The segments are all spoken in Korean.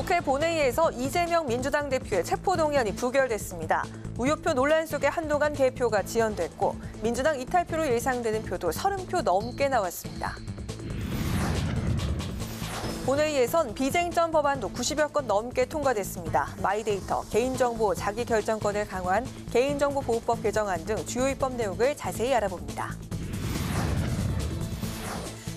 국회 본회의에서 이재명 민주당 대표의 체포동의안이 부결됐습니다. 무효표 논란 속에 한동안 개표가 지연됐고 민주당 이탈표로 예상되는 표도 30표 넘게 나왔습니다. 본회의에선 비쟁점 법안도 90여 건 넘게 통과됐습니다. 마이데이터, 개인정보 자기결정권을 강화한 개인정보보호법 개정안 등 주요 입법 내용을 자세히 알아봅니다.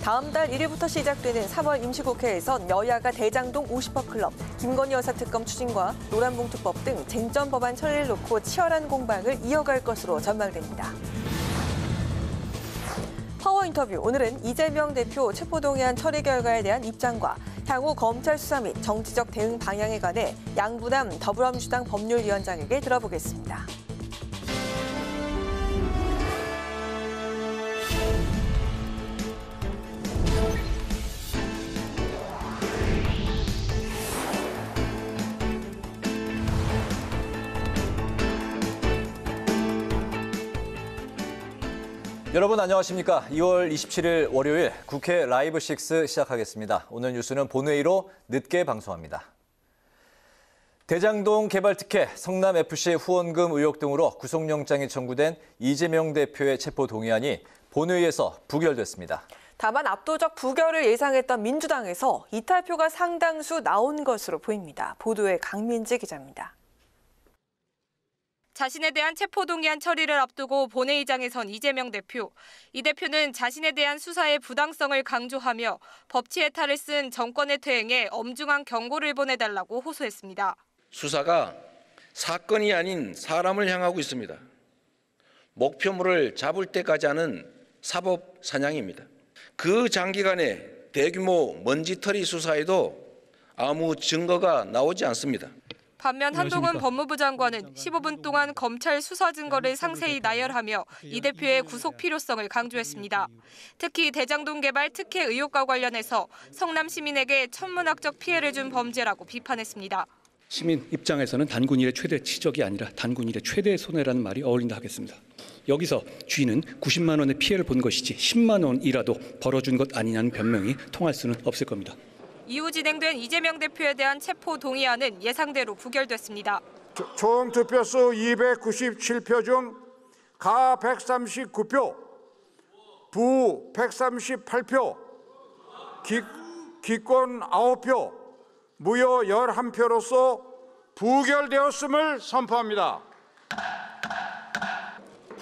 다음 달 1일부터 시작되는 3월 임시국회에선 여야가 대장동 50억 클럽, 김건희 여사 특검 추진과 노란봉투법 등 쟁점 법안 처리를 놓고 치열한 공방을 이어갈 것으로 전망됩니다. 파워 인터뷰, 오늘은 이재명 대표 체포동의안 처리 결과에 대한 입장과 향후 검찰 수사 및 정치적 대응 방향에 관해 양부남 더불어민주당 법률위원장에게 들어보겠습니다. 여러분 안녕하십니까? 2월 27일 월요일 국회 라이브 6 시작하겠습니다. 오늘 뉴스는 본회의로 늦게 방송합니다. 대장동 개발 특혜, 성남FC 후원금 의혹 등으로 구속영장이 청구된 이재명 대표의 체포동의안이 본회의에서 부결됐습니다. 다만 압도적 부결을 예상했던 민주당에서 이탈표가 상당수 나온 것으로 보입니다. 보도에 강민지 기자입니다. 자신에 대한 체포동의안 처리를 앞두고 본회의장에선 이재명 대표. 이 대표는 자신에 대한 수사의 부당성을 강조하며 법치의 탈을 쓴 정권의 퇴행에 엄중한 경고를 보내달라고 호소했습니다. 수사가 사건이 아닌 사람을 향하고 있습니다. 목표물을 잡을 때까지 하는 사법 사냥입니다. 그 장기간의 대규모 먼지털이 수사에도 아무 증거가 나오지 않습니다. 반면 한동훈 법무부 장관은 15분 동안 검찰 수사 증거를 상세히 나열하며 이 대표의 구속 필요성을 강조했습니다. 특히 대장동 개발 특혜 의혹과 관련해서 성남 시민에게 천문학적 피해를 준 범죄라고 비판했습니다. 시민 입장에서는 단군 일의 최대 치적이 아니라 단군 일의 최대 손해라는 말이 어울린다 하겠습니다. 여기서 주인은 90만 원의 피해를 본 것이지 10만 원이라도 벌어준 것 아니냐는 변명이 통할 수는 없을 겁니다. 이후 진행된 이재명 대표에 대한 체포 동의안은 예상대로 부결됐습니다. 총 득표수 297표 중 가 139표, 부 138표, 기권 9표, 무효 11표로서 부결되었음을 선포합니다.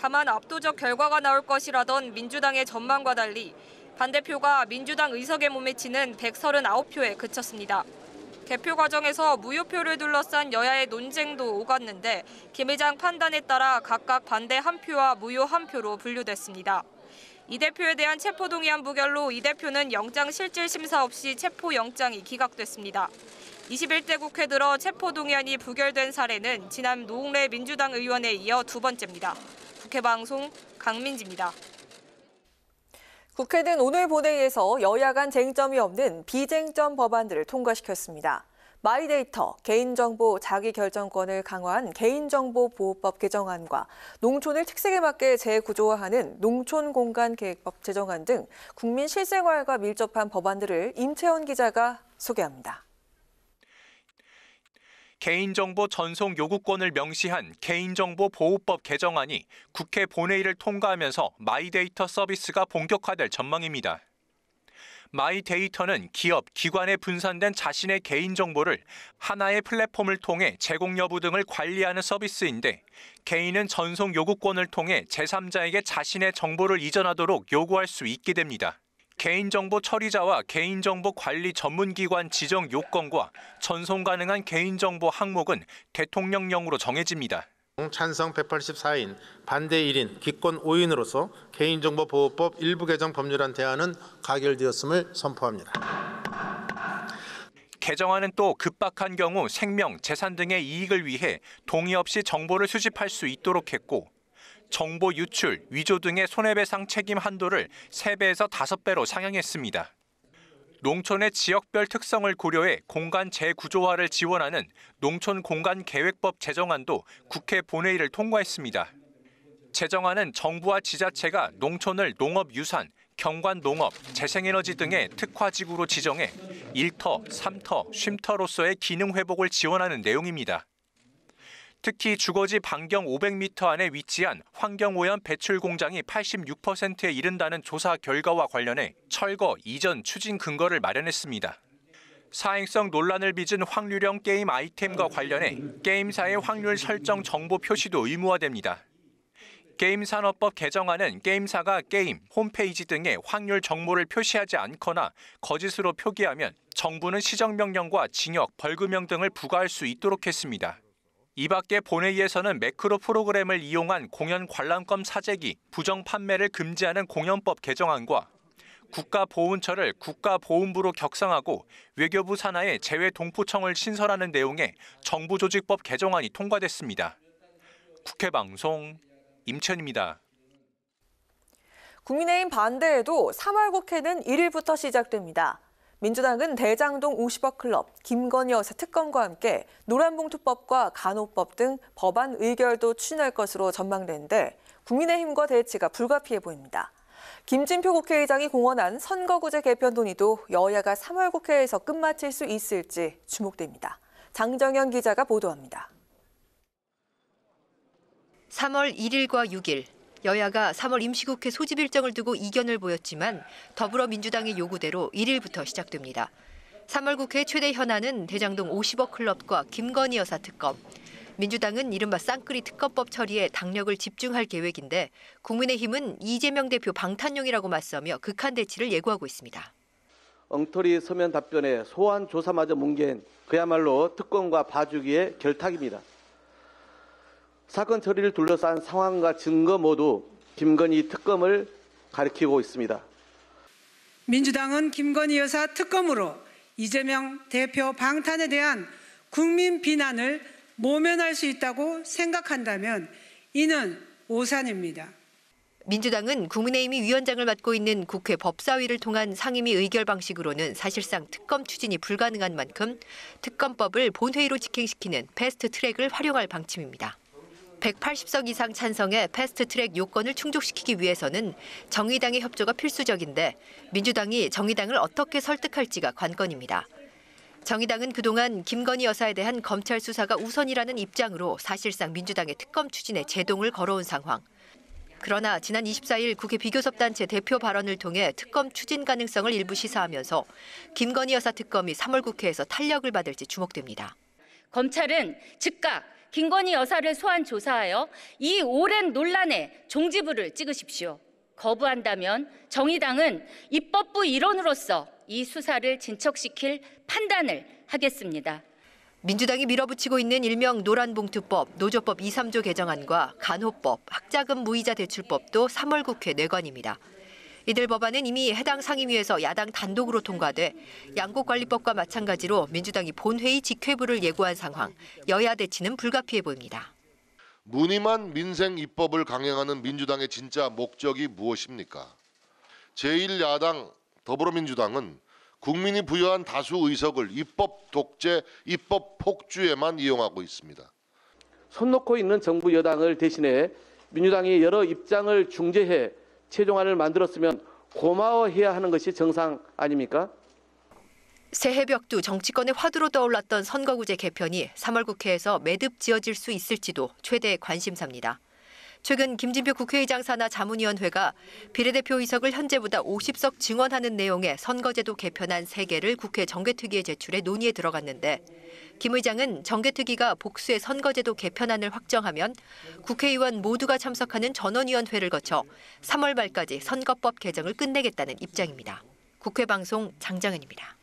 다만 압도적 결과가 나올 것이라던 민주당의 전망과 달리 반대표가 민주당 의석에 못 미치는 139표에 그쳤습니다. 개표 과정에서 무효표를 둘러싼 여야의 논쟁도 오갔는데 김 의장 판단에 따라 각각 반대 1표와 무효 1표로 분류됐습니다. 이 대표에 대한 체포동의안 부결로 이 대표는 영장 실질 심사 없이 체포영장이 기각됐습니다. 21대 국회 들어 체포동의안이 부결된 사례는 지난 노웅래 민주당 의원에 이어 두 번째입니다. 국회방송 강민지입니다. 국회는 오늘 본회의에서 여야 간 쟁점이 없는 비쟁점 법안들을 통과시켰습니다. 마이데이터, 개인정보 자기결정권을 강화한 개인정보보호법 개정안과 농촌을 특색에 맞게 재구조화하는 농촌공간계획법 제정안 등 국민 실생활과 밀접한 법안들을 임채원 기자가 소개합니다. 개인정보 전송 요구권을 명시한 개인정보보호법 개정안이 국회 본회의를 통과하면서 마이데이터 서비스가 본격화될 전망입니다. 마이데이터는 기업, 기관에 분산된 자신의 개인정보를 하나의 플랫폼을 통해 제공 여부 등을 관리하는 서비스인데 개인은 전송 요구권을 통해 제3자에게 자신의 정보를 이전하도록 요구할 수 있게 됩니다. 개인정보 처리자와 개인정보 관리 전문기관 지정 요건과 전송 가능한 개인정보 항목은 대통령령으로 정해집니다. 찬성 184인, 반대 1인, 기권 5인으로서 개인정보보호법 일부 개정 법률안 대안은 가결되었음을 선포합니다. 개정안은 또 급박한 경우 생명, 재산 등의 이익을 위해 동의 없이 정보를 수집할 수 있도록 했고 정보 유출, 위조 등의 손해배상 책임 한도를 3배에서 5배로 상향했습니다. 농촌의 지역별 특성을 고려해 공간 재구조화를 지원하는 농촌공간계획법 제정안도 국회 본회의를 통과했습니다. 제정안은 정부와 지자체가 농촌을 농업유산, 경관 농업, 재생에너지 등의 특화지구로 지정해 1터, 3터, 쉼터로서의 기능 회복을 지원하는 내용입니다. 특히 주거지 반경 500m 안에 위치한 환경오염 배출 공장이 86%에 이른다는 조사 결과와 관련해 철거, 이전 추진 근거를 마련했습니다. 사행성 논란을 빚은 확률형 게임 아이템과 관련해 게임사의 확률 설정 정보 표시도 의무화됩니다. 게임산업법 개정안은 게임사가 게임, 홈페이지 등에 확률 정보를 표시하지 않거나 거짓으로 표기하면 정부는 시정명령과 징역, 벌금형 등을 부과할 수 있도록 했습니다. 이 밖에 본회의에서는 매크로 프로그램을 이용한 공연 관람권 사재기, 부정 판매를 금지하는 공연법 개정안과 국가보훈처를 국가보훈부로 격상하고 외교부 산하에 재외동포청을 신설하는 내용의 정부조직법 개정안이 통과됐습니다. 국회방송 임천입니다. 국민의힘 반대에도 3월 국회는 1일부터 시작됩니다. 민주당은 대장동 50억 클럽, 김건희 여사 특검과 함께 노란봉투법과 간호법 등 법안 의결도 추진할 것으로 전망되는데 국민의힘과 대치가 불가피해 보입니다. 김진표 국회의장이 공언한 선거구제 개편 논의도 여야가 3월 국회에서 끝마칠 수 있을지 주목됩니다. 장정현 기자가 보도합니다. 3월 1일과 6일, 여야가 3월 임시국회 소집 일정을 두고 이견을 보였지만 더불어민주당의 요구대로 1일부터 시작됩니다. 3월 국회 최대 현안은 대장동 50억 클럽과 김건희 여사 특검. 민주당은 이른바 쌍끌이 특검법 처리에 당력을 집중할 계획인데 국민의힘은 이재명 대표 방탄용이라고 맞서며 극한 대치를 예고하고 있습니다. 엉터리 서면 답변에 소환 조사마저 뭉갠 그야말로 특검과 봐주기의 결탁입니다. 사건 처리를 둘러싼 상황과 증거 모두 김건희 특검을 가리키고 있습니다. 민주당은 김건희 여사 특검으로 이재명 대표 방탄에 대한 국민 비난을 모면할 수 있다고 생각한다면 이는 오산입니다. 민주당은 국민의힘이 위원장을 맡고 있는 국회 법사위를 통한 상임위 의결 방식으로는 사실상 특검 추진이 불가능한 만큼 특검법을 본회의로 직행시키는 패스트트랙을 활용할 방침입니다. 180석 이상 찬성의 패스트트랙 요건을 충족시키기 위해서는 정의당의 협조가 필수적인데 민주당이 정의당을 어떻게 설득할지가 관건입니다. 정의당은 그동안 김건희 여사에 대한 검찰 수사가 우선이라는 입장으로 사실상 민주당의 특검 추진에 제동을 걸어온 상황. 그러나 지난 24일 국회 비교섭단체 대표 발언을 통해 특검 추진 가능성을 일부 시사하면서 김건희 여사 특검이 3월 국회에서 탄력을 받을지 주목됩니다. 검찰은 즉각 김건희 여사를 소환 조사하여 이 오랜 논란에 종지부를 찍으십시오. 거부한다면 정의당은 입법부 일원으로서 이 수사를 진척시킬 판단을 하겠습니다. 민주당이 밀어붙이고 있는 일명 노란봉투법, 노조법 2, 3조 개정안과 간호법, 학자금 무이자 대출법도 3월 국회 뇌관입니다. 이들 법안은 이미 해당 상임위에서 야당 단독으로 통과돼 양곡관리법과 마찬가지로 민주당이 본회의 직회부를 예고한 상황, 여야 대치는 불가피해 보입니다. 무늬만 민생 입법을 강행하는 민주당의 진짜 목적이 무엇입니까? 제1야당 더불어민주당은 국민이 부여한 다수 의석을 입법 독재, 입법 폭주에만 이용하고 있습니다. 손 놓고 있는 정부 여당을 대신해 민주당이 여러 입장을 중재해 최종안을 만들었으면 고마워해야 하는 것이 정상 아닙니까? 새해 벽두 정치권의 화두로 떠올랐던 선거구제 개편이 3월 국회에서 매듭 지어질 수 있을지도 최대 관심사입니다. 최근 김진표 국회의장 산하 자문위원회가 비례대표 의석을 현재보다 50석 증원하는 내용의 선거제도 개편안 3개를 국회 정개특위에 제출해 논의에 들어갔는데 김 의장은 정개특위가 복수의 선거제도 개편안을 확정하면 국회의원 모두가 참석하는 전원위원회를 거쳐 3월 말까지 선거법 개정을 끝내겠다는 입장입니다. 국회방송 장정은입니다.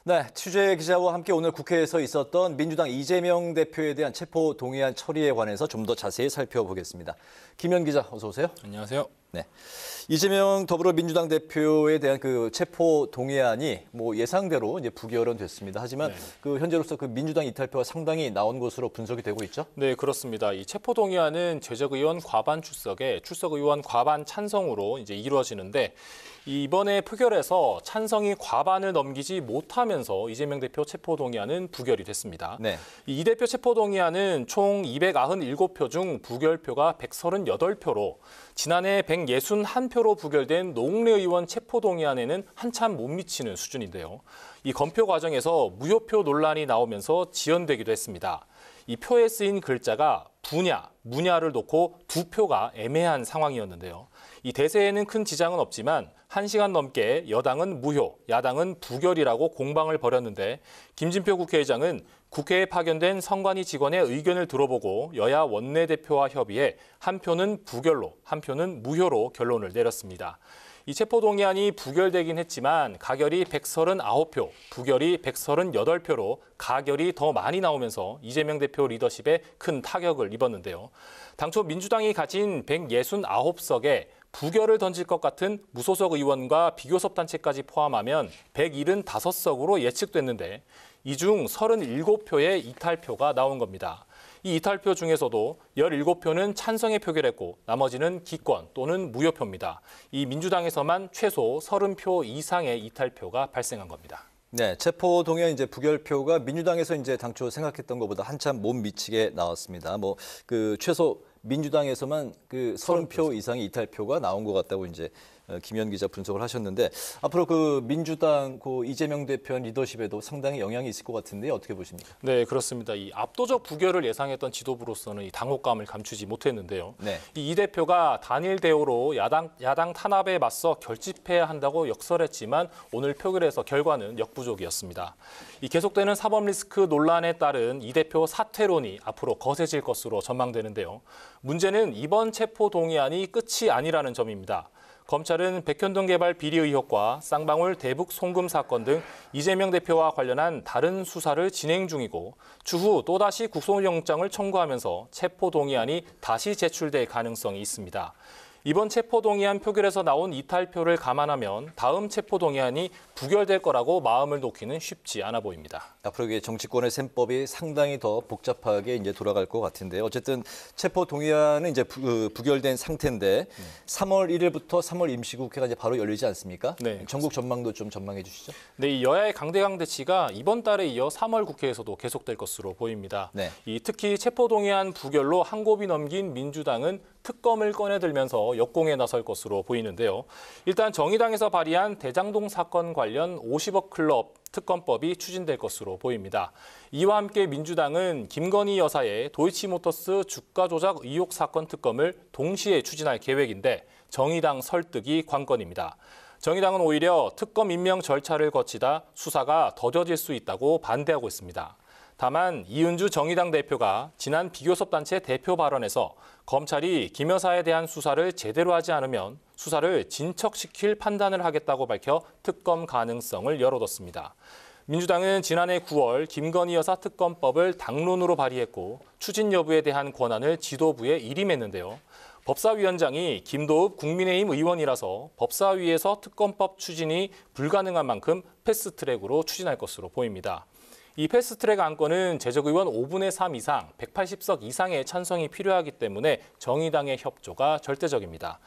네, 취재 기자와 함께 오늘 국회에서 있었던 민주당 이재명 대표에 대한 체포 동의안 처리에 관해서 좀 더 자세히 살펴보겠습니다. 김현 기자, 어서 오세요. 안녕하세요. 네. 이재명 더불어민주당 대표에 대한 그 체포 동의안이 뭐 예상대로 이제 부결은 됐습니다. 하지만 그 현재로서 그 민주당 이탈표가 상당히 나온 것으로 분석이 되고 있죠. 네, 그렇습니다. 이 체포 동의안은 재적 의원 과반 출석에 출석 의원 과반 찬성으로 이제 이루어지는데 이번에 표결에서 찬성이 과반을 넘기지 못하면서 이재명 대표 체포 동의안은 부결이 됐습니다. 네. 이 대표 체포 동의안은 총 297표 중 부결표가 138표로 지난해 161표로 부결된 노웅래 의원 체포 동의안에는 한참 못 미치는 수준인데요. 이 검표 과정에서 무효표 논란이 나오면서 지연되기도 했습니다. 이 표에 쓰인 글자가 부냐, 무냐를 놓고 두 표가 애매한 상황이었는데요. 이 대세에는 큰 지장은 없지만 1시간 넘게 여당은 무효, 야당은 부결이라고 공방을 벌였는데 김진표 국회의장은 국회에 파견된 선관위 직원의 의견을 들어보고 여야 원내대표와 협의해 한 표는 부결로, 한 표는 무효로 결론을 내렸습니다. 이 체포동의안이 부결되긴 했지만 가결이 139표, 부결이 138표로 가결이 더 많이 나오면서 이재명 대표 리더십에 큰 타격을 입었는데요. 당초 민주당이 가진 169석에 부결을 던질 것 같은 무소속 의원과 비교섭 단체까지 포함하면 175석으로 예측됐는데 이 중 37표의 이탈표가 나온 겁니다. 이 이탈표 중에서도 17표는 찬성에 표결했고 나머지는 기권 또는 무효표입니다. 이 민주당에서만 최소 30표 이상의 이탈표가 발생한 겁니다. 네, 체포 동의안 이제 부결표가 민주당에서 이제 당초 생각했던 것보다 한참 못 미치게 나왔습니다. 뭐 그 최소 민주당에서만 그 30표 이상의 이탈표가 나온 것 같다고 이제 김현 기자 분석을 하셨는데 앞으로 그 민주당 그 이재명 대표 리더십에도 상당히 영향이 있을 것 같은데 어떻게 보십니까? 네, 그렇습니다. 이 압도적 부결을 예상했던 지도부로서는 이 당혹감을 감추지 못했는데요. 네. 이 대표가 단일 대오로 야당 탄압에 맞서 결집해야 한다고 역설했지만 오늘 표결에서 결과는 역부족이었습니다. 이 계속되는 사법 리스크 논란에 따른 이 대표 사퇴론이 앞으로 거세질 것으로 전망되는데요. 문제는 이번 체포 동의안이 끝이 아니라는 점입니다. 검찰은 백현동 개발 비리 의혹과 쌍방울 대북 송금 사건 등 이재명 대표와 관련한 다른 수사를 진행 중이고 추후 또다시 구속영장을 청구하면서 체포 동의안이 다시 제출될 가능성이 있습니다. 이번 체포 동의안 표결에서 나온 이탈표를 감안하면 다음 체포 동의안이 부결될 거라고 마음을 놓기는 쉽지 않아 보입니다. 앞으로 이게 정치권의 셈법이 상당히 더 복잡하게 이제 돌아갈 것 같은데요. 어쨌든 체포 동의안은 이제 부결된 상태인데 3월 1일부터 3월 임시국회가 이제 바로 열리지 않습니까? 네. 전국 전망도 좀 전망해 주시죠. 네, 이 여야의 강대강 대치가 이번 달에 이어 3월 국회에서도 계속될 것으로 보입니다. 네. 특히 체포 동의안 부결로 한 곱이 넘긴 민주당은 특검을 꺼내들면서 역공에 나설 것으로 보이는데요. 일단 정의당에서 발의한 대장동 사건 관련 50억 클럽 특검법이 추진될 것으로 보입니다. 이와 함께 민주당은 김건희 여사의 도이치모터스 주가 조작 의혹 사건 특검을 동시에 추진할 계획인데 정의당 설득이 관건입니다. 정의당은 오히려 특검 임명 절차를 거치다 수사가 더뎌질 수 있다고 반대하고 있습니다. 다만 이은주 정의당 대표가 지난 비교섭 단체 대표 발언에서 검찰이 김 여사에 대한 수사를 제대로 하지 않으면 수사를 진척시킬 판단을 하겠다고 밝혀 특검 가능성을 열어뒀습니다. 민주당은 지난해 9월 김건희 여사 특검법을 당론으로 발의했고 추진 여부에 대한 권한을 지도부에 일임했는데요. 법사위원장이 김도읍 국민의힘 의원이라서 법사위에서 특검법 추진이 불가능한 만큼 패스트트랙으로 추진할 것으로 보입니다. 이 패스트트랙 안건은 재적 의원 5분의 3 이상, 180석 이상의 찬성이 필요하기 때문에 정의당의 협조가 절대적입니다.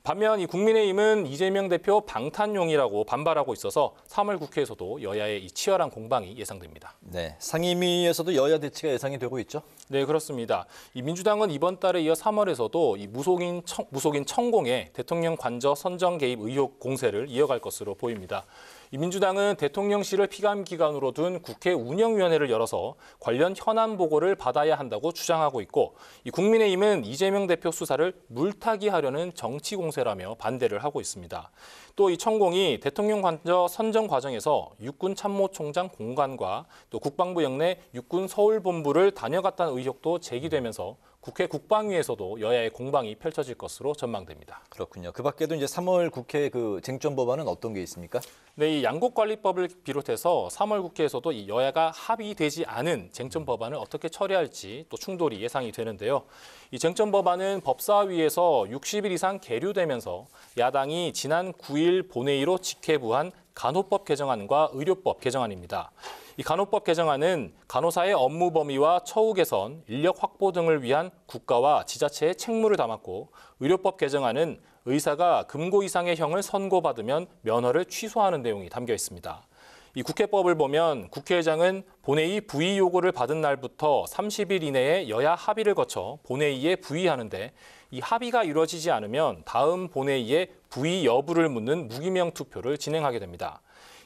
반면 이 국민의힘은 이재명 대표 방탄용이라고 반발하고 있어서 3월 국회에서도 여야의 이 치열한 공방이 예상됩니다. 네, 상임위에서도 여야 대치가 예상이 되고 있죠? 네, 그렇습니다. 이 민주당은 이번 달에 이어 3월에서도 이 무속인 천공의 대통령 관저 선정 개입 의혹 공세를 이어갈 것으로 보입니다. 이 민주당은 대통령실을 피감 기관으로 둔 국회 운영위원회를 열어서 관련 현안 보고를 받아야 한다고 주장하고 있고 이 국민의힘은 이재명 대표 수사를 물타기 하려는 정치 공세라며 반대를 하고 있습니다. 또 이 천공이 대통령 관저 선정 과정에서 육군 참모총장 공관과 또 국방부 영내 육군 서울본부를 다녀갔다는 의혹도 제기되면서 국회 국방위에서도 여야의 공방이 펼쳐질 것으로 전망됩니다. 그렇군요. 그 밖에도 이제 3월 국회 그 쟁점 법안은 어떤 게 있습니까? 네, 이 양곡관리법을 비롯해서 3월 국회에서도 이 여야가 합의되지 않은 쟁점 법안을 어떻게 처리할지 또 충돌이 예상이 되는데요. 이 쟁점 법안은 법사위에서 60일 이상 계류되면서 야당이 지난 9일 본회의로 직회부한 간호법 개정안과 의료법 개정안입니다. 이 간호법 개정안은 간호사의 업무 범위와 처우 개선, 인력 확보 등을 위한 국가와 지자체의 책무를 담았고, 의료법 개정안은 의사가 금고 이상의 형을 선고받으면 면허를 취소하는 내용이 담겨 있습니다. 이 국회법을 보면 국회의장은 본회의 부의 요구를 받은 날부터 30일 이내에 여야 합의를 거쳐 본회의에 부의하는데, 이 합의가 이루어지지 않으면 다음 본회의에 부의 여부를 묻는 무기명 투표를 진행하게 됩니다.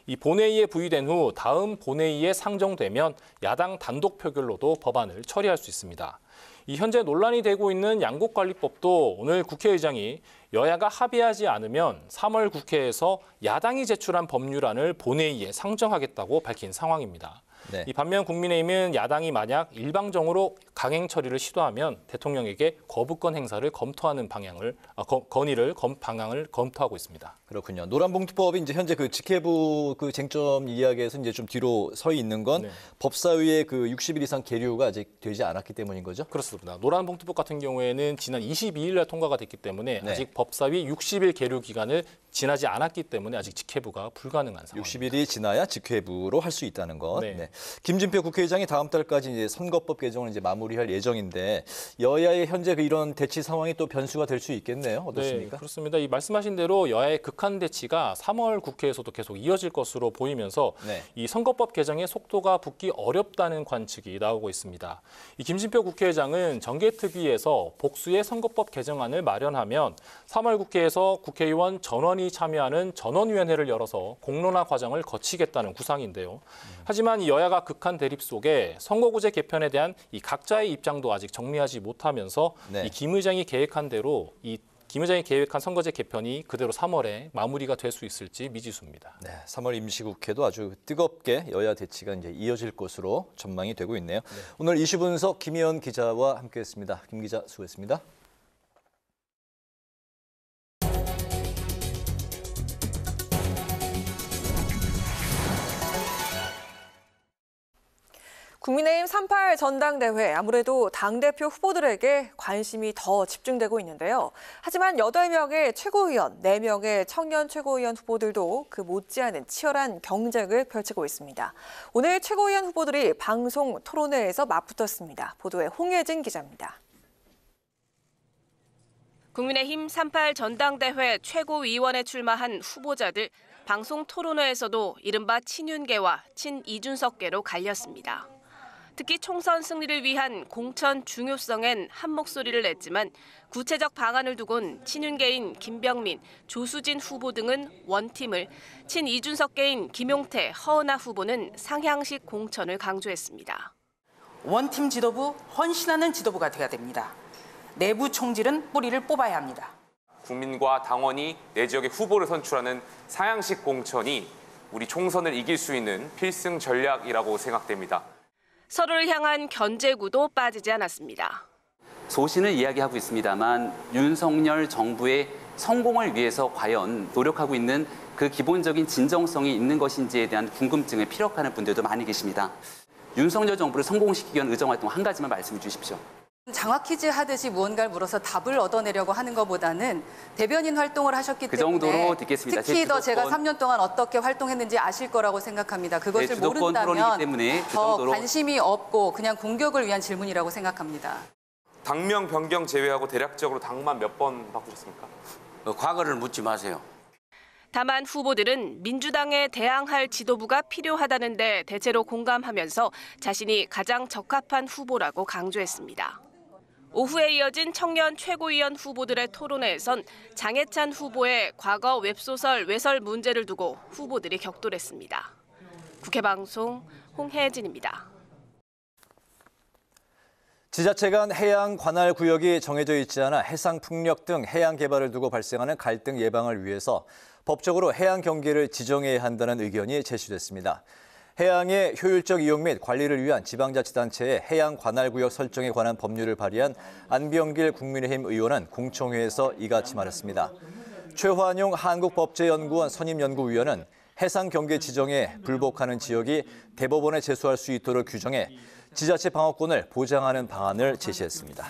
이 본회의에 부의된 후 다음 본회의에 상정되면 야당 단독 표결로도 법안을 처리할 수 있습니다. 이 현재 논란이 되고 있는 양곡관리법도 오늘 국회의장이 여야가 합의하지 않으면 3월 국회에서 야당이 제출한 법률안을 본회의에 상정하겠다고 밝힌 상황입니다. 네. 이 반면 국민의힘은 야당이 만약 일방적으로 강행 처리를 시도하면 대통령에게 거부권 행사를 검토하는 방향을 방향을 검토하고 있습니다. 그렇군요. 노란봉투법이 이제 현재 그 직회부 그 쟁점 이야기에서 이제 좀 뒤로 서 있는 건 네. 법사위의 그 60일 이상 계류가 아직 되지 않았기 때문인 거죠? 그렇습니다. 노란봉투법 같은 경우에는 지난 22일 날 통과가 됐기 때문에 네. 아직 법사위 60일 계류 기간을 지나지 않았기 때문에 아직 직회부가 불가능한 상황입니다. 60일이 지나야 직회부로 할 수 있다는 것. 네. 네. 김진표 국회의장이 다음 달까지 이제 선거법 개정을 이제 마무리할 예정인데 여야의 현재 그 이런 대치 상황이 또 변수가 될 수 있겠네요. 어떻습니까? 네, 그렇습니다. 이 말씀하신 대로 여야의 극한 대치가 3월 국회에서도 계속 이어질 것으로 보이면서 네. 이 선거법 개정의 속도가 붙기 어렵다는 관측이 나오고 있습니다. 이 김진표 국회의장은 정개특위에서 복수의 선거법 개정안을 마련하면 3월 국회에서 국회의원 전원이 참여하는 전원위원회를 열어서 공론화 과정을 거치겠다는 구상인데요. 하지만 이 여야가 극한 대립 속에 선거구제 개편에 대한 이 각자의 입장도 아직 정리하지 못하면서 네. 이 김 의장이 계획한 대로 김 의장이 계획한 선거제 개편이 그대로 3월에 마무리가 될 수 있을지 미지수입니다. 네, 3월 임시국회도 아주 뜨겁게 여야 대치가 이제 이어질 것으로 전망이 되고 있네요. 네. 오늘 이슈 분석 김희연 기자와 함께했습니다. 김 기자 수고했습니다. 국민의힘 38 전당대회 아무래도 당대표 후보들에게 관심이 더 집중되고 있는데요. 하지만 8명의 최고위원, 4명의 청년 최고위원 후보들도 그 못지않은 치열한 경쟁을 펼치고 있습니다. 오늘 최고위원 후보들이 방송 토론회에서 맞붙었습니다. 보도에 홍혜진 기자입니다. 국민의힘 38 전당대회 최고위원에 출마한 후보자들 방송 토론회에서도 이른바 친윤계와 친이준석계로 갈렸습니다. 특히 총선 승리를 위한 공천 중요성엔 한 목소리를 냈지만 구체적 방안을 두곤 친윤계인 김병민, 조수진 후보 등은 원팀을, 친이준석계인 김용태, 허은하 후보는 상향식 공천을 강조했습니다. 원팀 지도부, 헌신하는 지도부가 돼야 됩니다. 내부 총질은 뿌리를 뽑아야 합니다. 국민과 당원이 내 지역의 후보를 선출하는 상향식 공천이 우리 총선을 이길 수 있는 필승 전략이라고 생각됩니다. 서로를 향한 견제구도 빠지지 않았습니다. 소신을 이야기하고 있습니다만 윤석열 정부의 성공을 위해서 과연 노력하고 있는 그 기본적인 진정성이 있는 것인지에 대한 궁금증을 피력하는 분들도 많이 계십니다. 윤석열 정부를 성공시키기 위한 의정활동 한 가지만 말씀해 주십시오. 장학 퀴즈 하듯이 무언가를 물어서 답을 얻어내려고 하는 것보다는 대변인 활동을 하셨기 그 때문에 정도로 듣겠습니다. 특히 더 제가 3년 동안 어떻게 활동했는지 아실 거라고 생각합니다. 그것을 모른다면 더 관심이 없고 그냥 공격을 위한 질문이라고 생각합니다. 당명 변경 제외하고 대략적으로 당만 몇 번 바꾸셨습니까? 과거를 묻지 마세요. 다만 후보들은 민주당에 대항할 지도부가 필요하다는 데 대체로 공감하면서 자신이 가장 적합한 후보라고 강조했습니다. 오후에 이어진 청년 최고위원 후보들의 토론회에선 장해찬 후보의 과거 웹소설 외설 문제를 두고 후보들이 격돌했습니다. 국회방송 홍혜진입니다. 지자체 간 해양 관할 구역이 정해져 있지 않아 해상 풍력 등 해양 개발을 두고 발생하는 갈등 예방을 위해서 법적으로 해양 경계를 지정해야 한다는 의견이 제시됐습니다. 해양의 효율적 이용 및 관리를 위한 지방자치단체의 해양 관할구역 설정에 관한 법률을 발의한 안병길 국민의힘 의원은 공청회에서 이같이 말했습니다. 최환용 한국법제연구원 선임연구위원은 해상 경계 지정에 불복하는 지역이 대법원에 제소할 수 있도록 규정해 지자체 방어권을 보장하는 방안을 제시했습니다.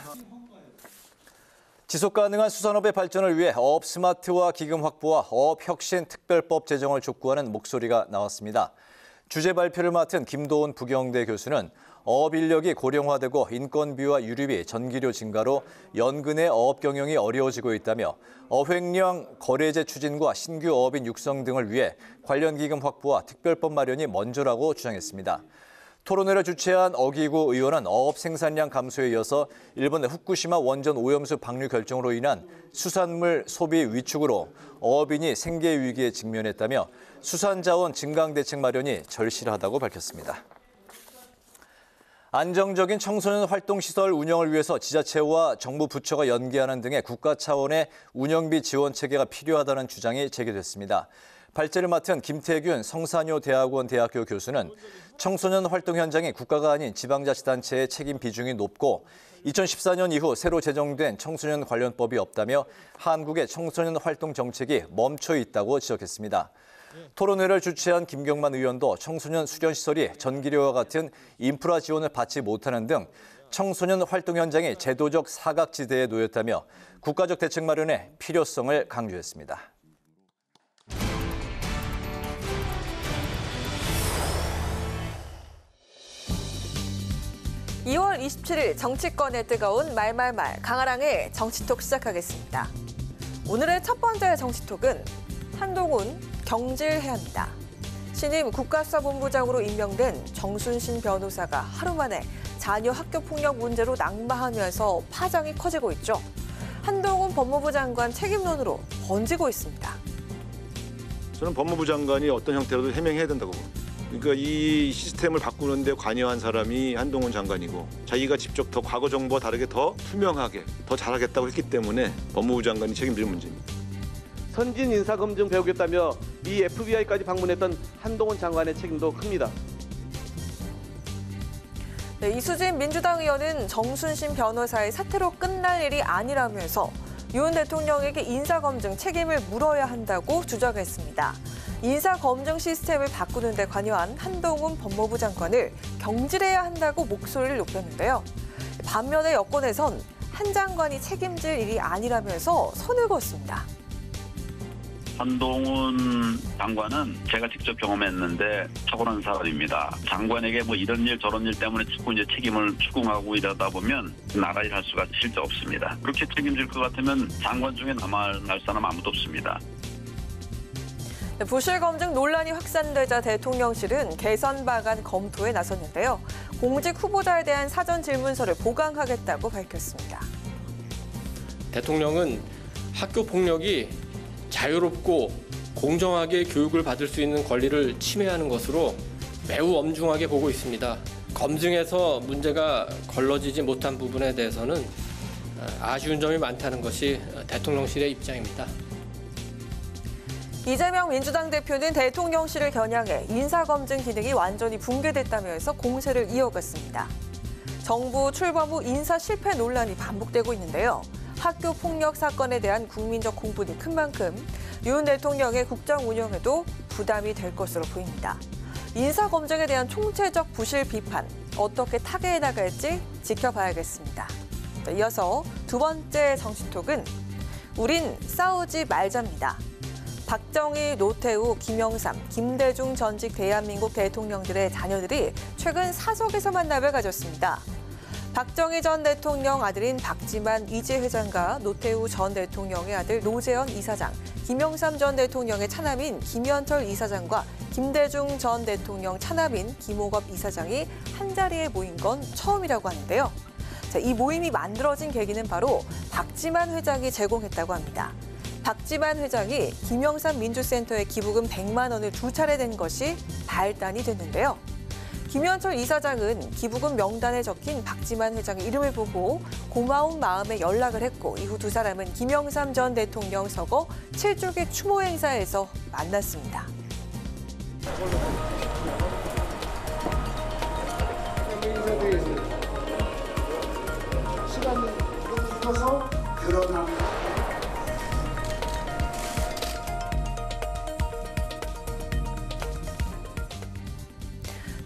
지속가능한 수산업의 발전을 위해 어업 스마트화 기금 확보와 어업 혁신 특별법 제정을 촉구하는 목소리가 나왔습니다. 주재 발표를 맡은 김도훈 부경대 교수는 어업 인력이 고령화되고 인건비와 유류비, 전기료 증가로 연근의 어업 경영이 어려워지고 있다며 어획량 거래제 추진과 신규 어업인 육성 등을 위해 관련 기금 확보와 특별법 마련이 먼저라고 주장했습니다. 토론회를 주최한 어기구 의원은 어업 생산량 감소에 이어서 일본의 후쿠시마 원전 오염수 방류 결정으로 인한 수산물 소비 위축으로 어업인이 생계 위기에 직면했다며 수산자원 증강 대책 마련이 절실하다고 밝혔습니다. 안정적인 청소년 활동시설 운영을 위해서 지자체와 정부 부처가 연계하는 등의 국가 차원의 운영비 지원 체계가 필요하다는 주장이 제기됐습니다. 발제를 맡은 김태균 성산여대학원 대학교 교수는 청소년 활동 현장이 국가가 아닌 지방자치단체의 책임 비중이 높고 2014년 이후 새로 제정된 청소년 관련법이 없다며 한국의 청소년 활동 정책이 멈춰 있다고 지적했습니다. 토론회를 주최한 김경만 의원도 청소년 수련시설이 전기료와 같은 인프라 지원을 받지 못하는 등 청소년 활동 현장이 제도적 사각지대에 놓였다며 국가적 대책 마련의 필요성을 강조했습니다. 2월 27일 정치권에 뜨거운 말말말 강아랑의 정치톡 시작하겠습니다. 오늘의 첫 번째 정치톡은 한동훈 경질해야합니다. 신임 국가수사본부장으로 임명된 정순신 변호사가 하루 만에 자녀 학교폭력 문제로 낙마하면서 파장이 커지고 있죠. 한동훈 법무부 장관 책임론으로 번지고 있습니다. 저는 법무부 장관이 어떤 형태로도 해명해야 된다고 봅니다. 그러니까 이 시스템을 바꾸는 데 관여한 사람이 한동훈 장관이고 자기가 직접 더 과거 정부와 다르게 더 투명하게 더 잘하겠다고 했기 때문에 법무부 장관이 책임질 문제입니다. 선진 인사검증 배우겠다며 미 FBI까지 방문했던 한동훈 장관의 책임도 큽니다. 네, 이수진 민주당 의원은 정순신 변호사의 사퇴로 끝날 일이 아니라면서 윤 대통령에게 인사검증 책임을 물어야 한다고 주장했습니다. 인사검증 시스템을 바꾸는 데 관여한 한동훈 법무부 장관을 경질해야 한다고 목소리를 높였는데요. 반면에 여권에선 한 장관이 책임질 일이 아니라면서 선을 그었습니다. 한동훈 장관은 제가 직접 경험했는데 탁월한 사람입니다. 장관에게 뭐 이런 일 저런 일 때문에 자꾸 이제 책임을 추궁하고 이러다 보면 나라 일 할 수가 실제 없습니다. 그렇게 책임질 것 같으면 장관 중에 남아날 사람 아무도 없습니다. 부실 검증 논란이 확산되자 대통령실은 개선 방안 검토에 나섰는데요. 공직 후보자에 대한 사전 질문서를 보강하겠다고 밝혔습니다. 대통령은 학교 폭력이 자유롭고 공정하게 교육을 받을 수 있는 권리를 침해하는 것으로 매우 엄중하게 보고 있습니다. 검증에서 문제가 걸러지지 못한 부분에 대해서는 아쉬운 점이 많다는 것이 대통령실의 입장입니다. 이재명 민주당 대표는 대통령실을 겨냥해 인사검증 기능이 완전히 붕괴됐다면서 공세를 이어갔습니다. 정부 출범 후 인사 실패 논란이 반복되고 있는데요. 학교 폭력 사건에 대한 국민적 공분이 큰 만큼 윤 대통령의 국정 운영에도 부담이 될 것으로 보입니다. 인사검증에 대한 총체적 부실 비판 어떻게 타개해 나갈지 지켜봐야겠습니다. 이어서 두 번째 정치톡은 우린 싸우지 말자입니다. 박정희, 노태우, 김영삼, 김대중 전직 대한민국 대통령들의 자녀들이 최근 사석에서 만남을 가졌습니다. 박정희 전 대통령 아들인 박지만 이재 회장과 노태우 전 대통령의 아들 노재현 이사장, 김영삼 전 대통령의 차남인 김현철 이사장과 김대중 전 대통령 차남인 김호겁 이사장이 한자리에 모인 건 처음이라고 하는데요. 이 모임이 만들어진 계기는 바로 박지만 회장이 제공했다고 합니다. 박지만 회장이 김영삼 민주센터에 기부금 100만 원을 두 차례 낸 것이 발단이 됐는데요. 김현철 이사장은 기부금 명단에 적힌 박지만 회장의 이름을 보고 고마운 마음에 연락을 했고 이후 두 사람은 김영삼 전 대통령 서거 7주기 추모 행사에서 만났습니다.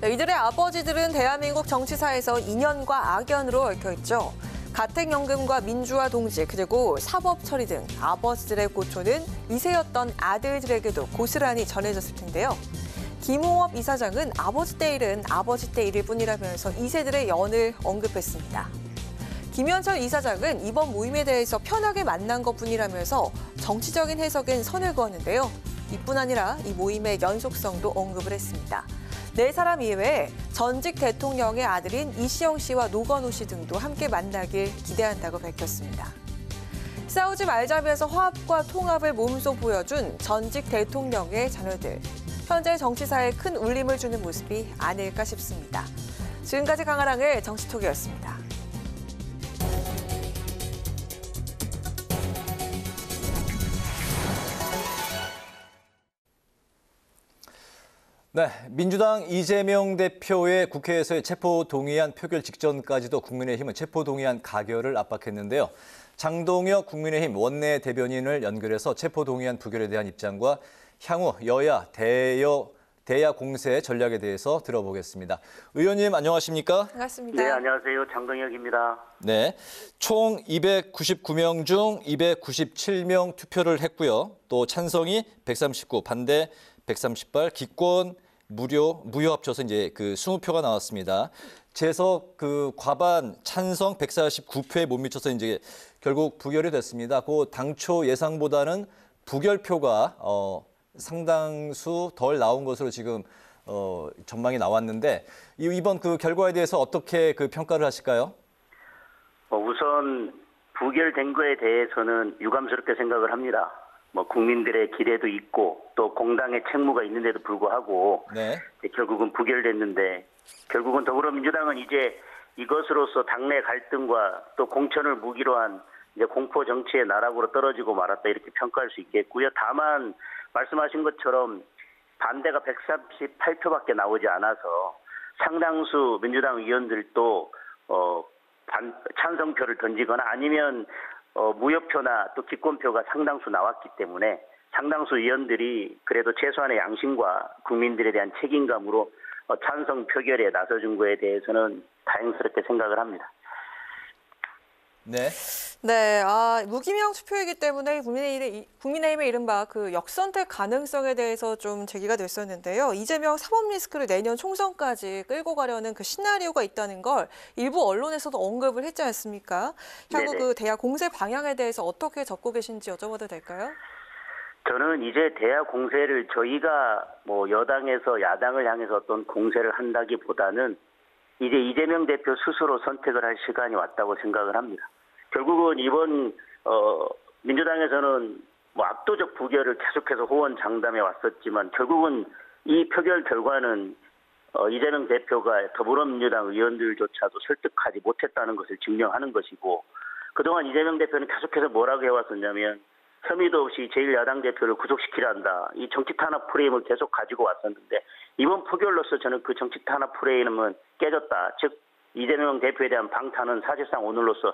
이들의 아버지들은 대한민국 정치사에서 인연과 악연으로 얽혀있죠. 가택연금과 민주화 동지 그리고 사법 처리 등 아버지들의 고초는 이세였던 아들들에게도 고스란히 전해졌을 텐데요. 김홍업 이사장은 아버지 때 일은 아버지 때 일일 뿐이라면서 이세들의 연을 언급했습니다. 김현철 이사장은 이번 모임에 대해서 편하게 만난 것뿐이라면서 정치적인 해석엔 선을 그었는데요. 이뿐 아니라 이 모임의 연속성도 언급을 했습니다. 4사람 이외에 전직 대통령의 아들인 이시영 씨와 노건우 씨 등도 함께 만나길 기대한다고 밝혔습니다. 싸우지 말자면서 화합과 통합을 몸소 보여준 전직 대통령의 자녀들. 현재 정치사에 큰 울림을 주는 모습이 아닐까 싶습니다. 지금까지 강아랑의 정치톡이었습니다. 네, 민주당 이재명 대표의 국회에서의 체포동의안 표결 직전까지도 국민의힘은 체포동의안 가결을 압박했는데요. 장동혁 국민의힘 원내 대변인을 연결해서 체포동의안 부결에 대한 입장과 향후 여야 대야 공세 전략에 대해서 들어보겠습니다. 의원님 안녕하십니까? 반갑습니다. 네, 안녕하세요. 장동혁입니다. 네, 총 299명 중 297명 투표를 했고요. 또 찬성이 139, 반대 138, 기권 무효 합쳐서 이제 그 20표가 나왔습니다. 재석 과반 찬성 149표에 못 미쳐서 이제 결국 부결이 됐습니다. 그 당초 예상보다는 부결표가 상당수 덜 나온 것으로 지금 전망이 나왔는데 이번 그 결과에 대해서 어떻게 평가를 하실까요? 우선 부결된 거에 대해서는 유감스럽게 생각을 합니다. 국민들의 기대도 있고 또 공당의 책무가 있는데도 불구하고 네. 결국은 부결됐는데 결국은 더불어민주당은 이제 이것으로서 당내 갈등과 또 공천을 무기로 한 이제 공포 정치의 나락으로 떨어지고 말았다 이렇게 평가할 수 있겠고요. 다만 말씀하신 것처럼 반대가 138표밖에 나오지 않아서 상당수 민주당 의원들도 찬성표를 던지거나 아니면 무효표나 또 기권표가 상당수 나왔기 때문에 상당수 의원들이 그래도 최소한의 양심과 국민들에 대한 책임감으로 찬성 표결에 나서준 거에 대해서는 다행스럽게 생각을 합니다. 네. 네, 무기명 투표이기 때문에 국민의힘의 이른바 그 역선택 가능성에 대해서 좀 제기가 됐었는데요. 이재명 사법 리스크를 내년 총선까지 끌고 가려는 그 시나리오가 있다는 걸 일부 언론에서도 언급을 했지 않습니까? 향후 네네. 그 대야 공세 방향에 대해서 어떻게 적고 계신지 여쭤봐도 될까요? 저는 이제 대야 공세를 저희가 여당에서 야당을 향해서 어떤 공세를 한다기보다는 이제 이재명 대표 스스로 선택을 할 시간이 왔다고 생각을 합니다. 결국은 이번 민주당에서는 압도적 부결을 계속해서 호언 장담해 왔었지만 결국은 이 표결 결과는 이재명 대표가 더불어민주당 의원들조차도 설득하지 못했다는 것을 증명하는 것이고 그동안 이재명 대표는 계속해서 뭐라고 해왔었냐면 혐의도 없이 제1야당 대표를 구속시키려 한다. 이 정치 탄압 프레임을 계속 가지고 왔었는데 이번 표결로서 저는 그 정치 탄압 프레임은 깨졌다. 즉 이재명 대표에 대한 방탄은 사실상 오늘로서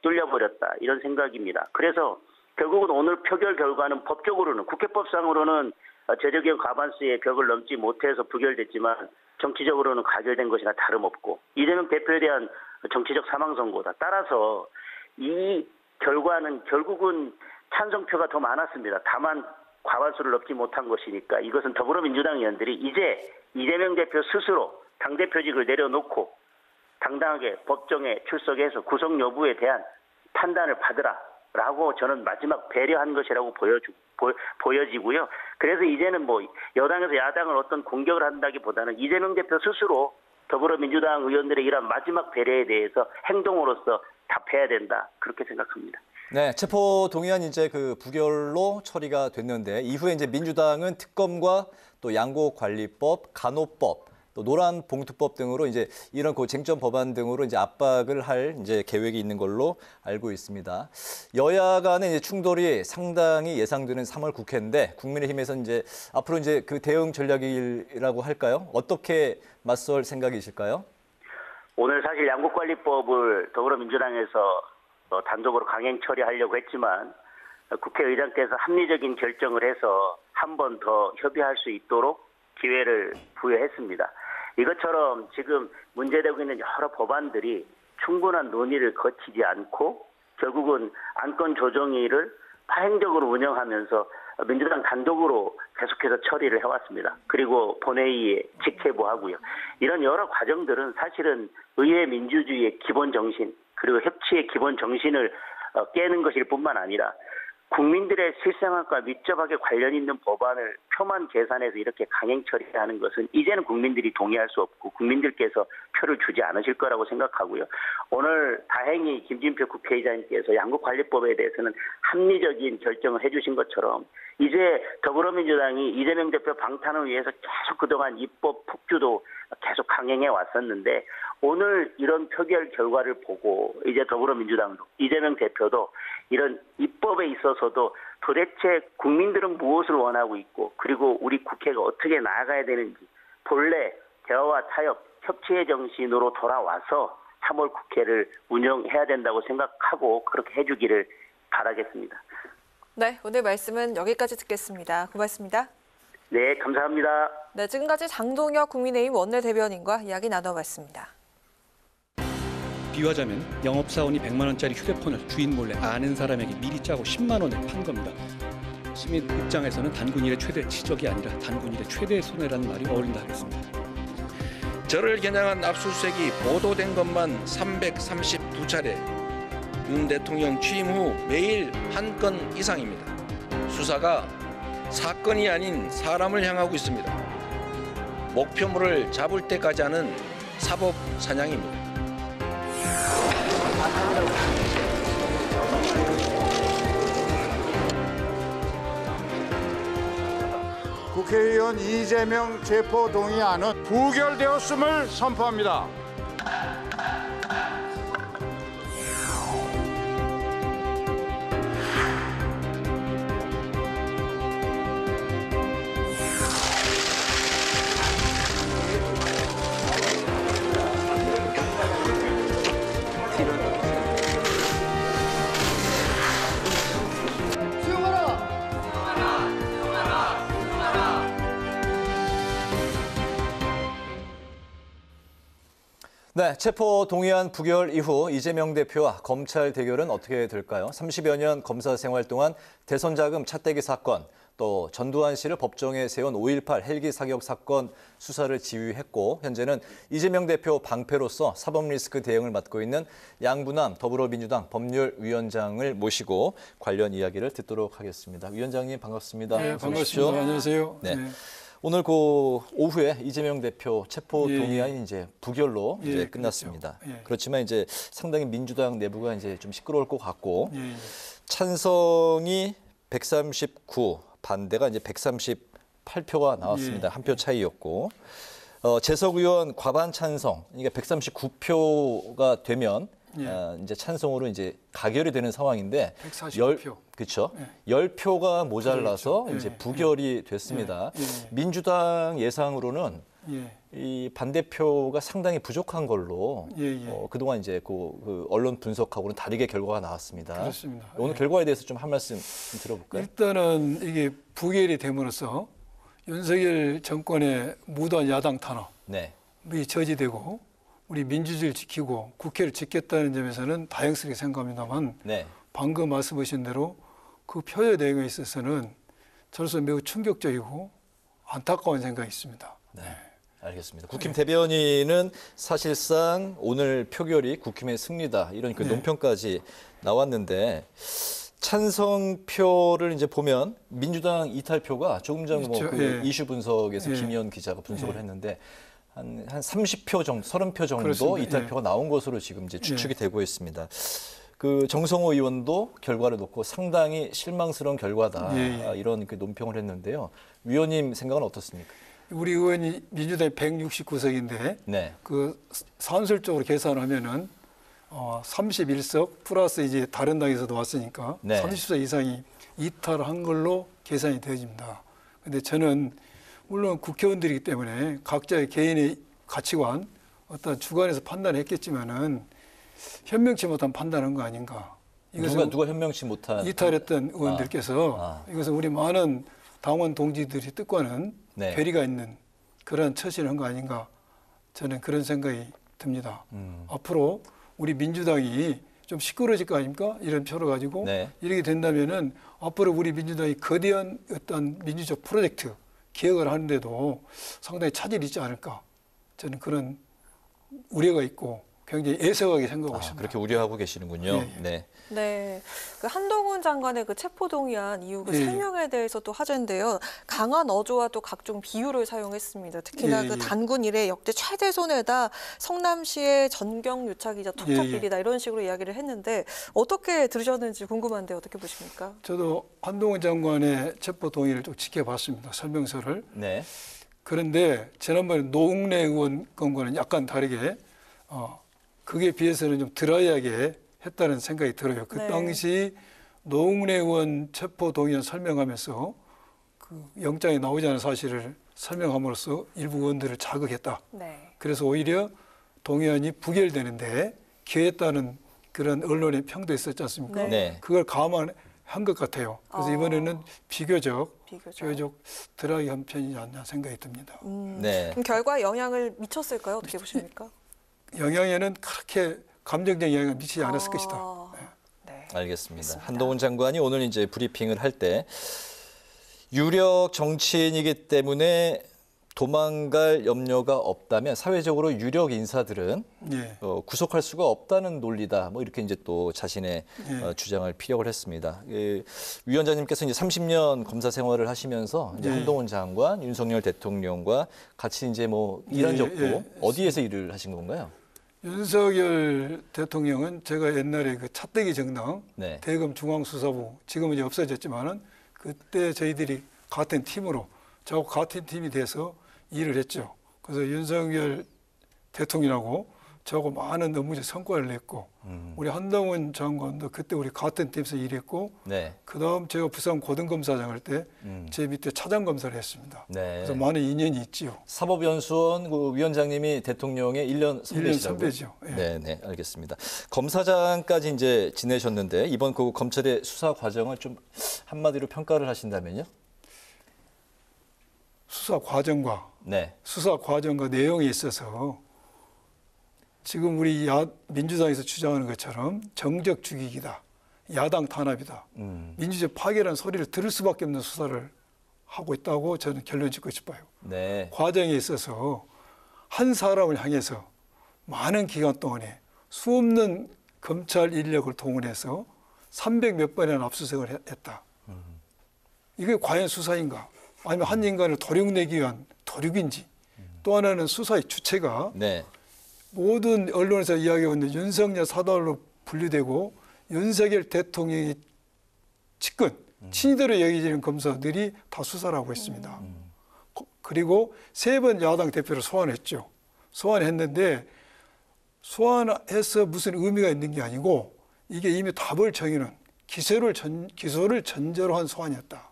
뚫려버렸다. 이런 생각입니다. 그래서 결국은 오늘 표결 결과는 법적으로는 국회법상으로는 제적의 과반수의 벽을 넘지 못해서 부결됐지만 정치적으로는 가결된 것이나 다름없고 이재명 대표에 대한 정치적 사망 선고다. 따라서 이 결과는 결국은 찬성표가 더 많았습니다. 다만 과반수를 넘지 못한 것이니까 이것은 더불어민주당 의원들이 이제 이재명 대표 스스로 당대표직을 내려놓고 당당하게 법정에 출석해서 구속 여부에 대한 판단을 받으라라고 저는 마지막 배려한 것이라고 보여지고요. 그래서 이제는 여당에서 야당을 어떤 공격을 한다기보다는 이재명 대표 스스로 더불어민주당 의원들의 이런 마지막 배려에 대해서 행동으로서 답해야 된다. 그렇게 생각합니다. 네, 체포 동의안 이제 부결로 처리가 됐는데 이후에 이제 민주당은 특검과 또 양곡관리법, 간호법, 또 노란봉투법 등으로 이제 이런 쟁점 법안 등으로 이제 압박을 할 이제 계획이 있는 걸로 알고 있습니다. 여야 간의 이제 충돌이 상당히 예상되는 3월 국회인데 국민의힘에서 이제 앞으로 이제 그 대응 전략이라고 할까요? 어떻게 맞설 생각이실까요? 오늘 사실 양곡관리법을 더불어민주당에서 단독으로 강행 처리하려고 했지만 국회의장께서 합리적인 결정을 해서 한 번 더 협의할 수 있도록 기회를 부여했습니다. 이것처럼 지금 문제되고 있는 여러 법안들이 충분한 논의를 거치지 않고 결국은 안건 조정위를 파행적으로 운영하면서 민주당 단독으로 계속해서 처리를 해왔습니다. 그리고 본회의에 직회부하고요. 이런 여러 과정들은 사실은 의회 민주주의의 기본 정신 그리고 협치의 기본 정신을 깨는 것일 뿐만 아니라 국민들의 실생활과 밀접하게 관련 있는 법안을 표만 계산해서 이렇게 강행 처리하는 것은 이제는 국민들이 동의할 수 없고 국민들께서 표를 주지 않으실 거라고 생각하고요. 오늘 다행히 김진표 국회의장님께서 양국관리법에 대해서는 합리적인 결정을 해주신 것처럼 이제 더불어민주당이 이재명 대표 방탄을 위해서 계속 그동안 입법 폭주도 계속 강행해 왔었는데 오늘 이런 표결 결과를 보고 이제 더불어민주당도 이재명 대표도 이런 입법에 있어서도 도대체 국민들은 무엇을 원하고 있고 그리고 우리 국회가 어떻게 나아가야 되는지 본래 대화와 타협, 협치의 정신으로 돌아와서 3월 국회를 운영해야 된다고 생각하고 그렇게 해주기를 바라겠습니다. 네, 오늘 말씀은 여기까지 듣겠습니다. 고맙습니다. 네, 감사합니다. 네, 지금까지 장동혁 국민의힘 원내대변인과 이야기 나눠봤습니다. 비유하자면 영업사원이 100만 원짜리 휴대폰을 주인 몰래 아는 사람에게 미리 짜고 10만 원에 판 겁니다. 시민 입장에서는 단군일의 최대 치적이 아니라 단군일의 최대 손해라는 말이 어울린다 하겠습니다. 저를 겨냥한 압수수색이 보도된 것만 332차례, 윤 대통령 취임 후 매일 한 건 이상입니다. 수사가 사건이 아닌 사람을 향하고 있습니다. 목표물을 잡을 때까지 하는 사법 사냥입니다. 국회의원 이재명 체포 동의안은 부결되었음을 선포합니다. 네, 체포 동의안 부결 이후 이재명 대표와 검찰 대결은 어떻게 될까요? 30여 년 검사 생활 동안 대선 자금 차떼기 사건, 또 전두환 씨를 법정에 세운 5.18 헬기 사격 사건 수사를 지휘했고 현재는 이재명 대표 방패로서 사법 리스크 대응을 맡고 있는 양부남 더불어민주당 법률위원장을 모시고 관련 이야기를 듣도록 하겠습니다. 위원장님 반갑습니다. 네, 반갑습니다. 안녕하세요. 네. 오늘 그 오후에 이재명 대표 체포 동의안이 이제 부결로 이제 끝났습니다. 그렇죠. 그렇지만 이제 상당히 민주당 내부가 이제 좀 시끄러울 것 같고 찬성이 139, 반대가 이제 138표가 나왔습니다. 한 표 차이였고 재석 의원 과반 찬성, 그러니까 139표가 되면 이제 찬성으로 이제 가결이 되는 상황인데 145표. 그렇죠. 10표가 모자라서 그렇죠. 이제 부결이 됐습니다. 민주당 예상으로는 이 반대표가 상당히 부족한 걸로 그동안 이제 그 언론 분석하고는 다르게 결과가 나왔습니다. 그렇습니다. 오늘 결과에 대해서 좀 한 말씀 좀 들어볼까요? 일단은 이게 부결이 됨으로써 윤석열 정권의 무도한 야당 탄압이 저지되고 우리 민주주의를 지키고 국회를 지켰다는 점에서는 다행스럽게 생각합니다만 방금 말씀하신 대로 그 표의 내용에 있어서는 저로서 매우 충격적이고 안타까운 생각이 있습니다. 네, 알겠습니다. 국힘 대변인은 사실상 오늘 표결이 국힘의 승리다 이런 그 논평까지 나왔는데 찬성표를 이제 보면 민주당 이탈표가 조금 전 뭐 그 이슈 분석에서 김희연 기자가 분석을 했는데 한 30표 정도, 30표 정도 그렇습니다. 이탈표가 나온 것으로 지금 이제 추측이 되고 있습니다. 그 정성호 의원도 결과를 놓고 상당히 실망스러운 결과다 이런 그 논평을 했는데요. 위원님 생각은 어떻습니까? 우리 의원이 민주당이 169석인데 그 산술적으로 계산하면은 31석 플러스 이제 다른 당에서도 왔으니까 30석 이상이 이탈한 걸로 계산이 되어집니다. 근데 저는 물론 국회의원들이기 때문에 각자의 개인의 가치관, 어떤 주관에서 판단을 했겠지만은 현명치 못한 판단한 거 아닌가. 누가 현명치 못한 이탈했던 의원들께서 이것은 우리 많은 당원 동지들이 뜻과는 괴리가 있는 그런 처신을 한 거 아닌가 저는 그런 생각이 듭니다. 앞으로 우리 민주당이 좀 시끄러워질 거 아닙니까? 이런 표를 가지고 네. 이렇게 된다면은 앞으로 우리 민주당이 거대한 어떤 민주적 프로젝트 개혁을 하는데도 상당히 차질이 있지 않을까. 저는 그런 우려가 있고 굉장히 애석하게 생각하고 있습니다. 그렇게 우려하고 계시는군요. 예, 예. 네. 네, 그 한동훈 장관의 그 체포동의안 이후 그 예, 설명에 대해서 또 화제인데요. 강한 어조와 또 각종 비유를 사용했습니다. 특히나 예, 그 예. 단군 이래 역대 최대 손해다, 성남시의 전경유착이자 투착비리다, 이런 식으로 이야기를 했는데 어떻게 들으셨는지 궁금한데 어떻게 보십니까? 저도 한동훈 장관의 체포 동의를 좀 지켜봤습니다. 설명서를. 네. 그런데 지난번에 노웅래 의원 건과는 약간 다르게 그게 비해서는 좀 드라이하게 했다는 생각이 들어요. 그 네. 당시 노웅래 의원 체포 동의안 설명하면서 그 영장에 나오지 않은 사실을 설명함으로써 일부 의원들을 자극했다. 네. 그래서 오히려 동의안이 부결되는데 기회했다는 그런 언론의 평도 있었지 않습니까? 네. 네. 그걸 감안한 것 같아요. 그래서 이번에는 비교적 드라이한 편이지 않나 생각이 듭니다. 네. 그럼 결과에 영향을 미쳤을까요? 어떻게 보십니까? 영향에는 그렇게 감정적 영향을 미치지 않았을 것이다. 알겠습니다. 한동훈 장관이 오늘 이제 브리핑을 할 때 유력 정치인이기 때문에 도망갈 염려가 없다면 사회적으로 유력 인사들은 예. 구속할 수가 없다는 논리다. 뭐 이렇게 이제 또 자신의 예. 주장을 피력을 했습니다. 위원장님께서 이제 30년 검사 생활을 하시면서 이제 예. 한동훈 장관, 윤석열 대통령과 같이 이제 뭐 일한 예, 적도 예. 어디에서 일을 하신 건가요? 윤석열 대통령은 제가 옛날에 그 차떼기 정당 네. 대검 중앙수사부 지금은 이제 없어졌지만은 그때 저희들이 같은 팀으로 저하고 같은 팀이 돼서 일을 했죠. 그래서 윤석열 대통령하고 저하고 많은 업무적 성과를 냈고 우리 한동훈 장관도 그때 우리 같은 팀에서 일했고 네. 그다음 제가 부산 고등검사장 할 때 제 밑에 차장검사를 했습니다. 네. 그래서 많은 인연이 있지요. 사법연수원 그 위원장님이 대통령의 1년 선배시라고요? 1년 선배죠. 예. 네, 네, 알겠습니다. 검사장까지 이제 지내셨는데 이번 그 검찰의 수사 과정을 좀 한마디로 평가를 하신다면요? 수사 과정과 내용에 있어서 지금 우리 민주당에서 주장하는 것처럼 정적 죽이기다, 야당 탄압이다, 민주적 파괴라는 소리를 들을 수밖에 없는 수사를 하고 있다고 저는 결론 짓고 싶어요. 네. 과정에 있어서 한 사람을 향해서 많은 기간 동안에 수없는 검찰 인력을 동원해서 300몇 번이나 압수수색을 했다. 이게 과연 수사인가? 아니면 한 인간을 도륙내기 위한 도륙인지. 또 하나는 수사의 주체가 네. 모든 언론에서 이야기하고 있는 윤석열 사단으로 분류되고 윤석열 대통령의 측근, 친이들로 여겨지는 검사들이 다 수사를 하고 있습니다. 그리고 3번 야당 대표를 소환했죠. 소환했는데 소환해서 무슨 의미가 있는 게 아니고 이게 이미 답을 정해놓은 기소를 전제로 한 소환이었다.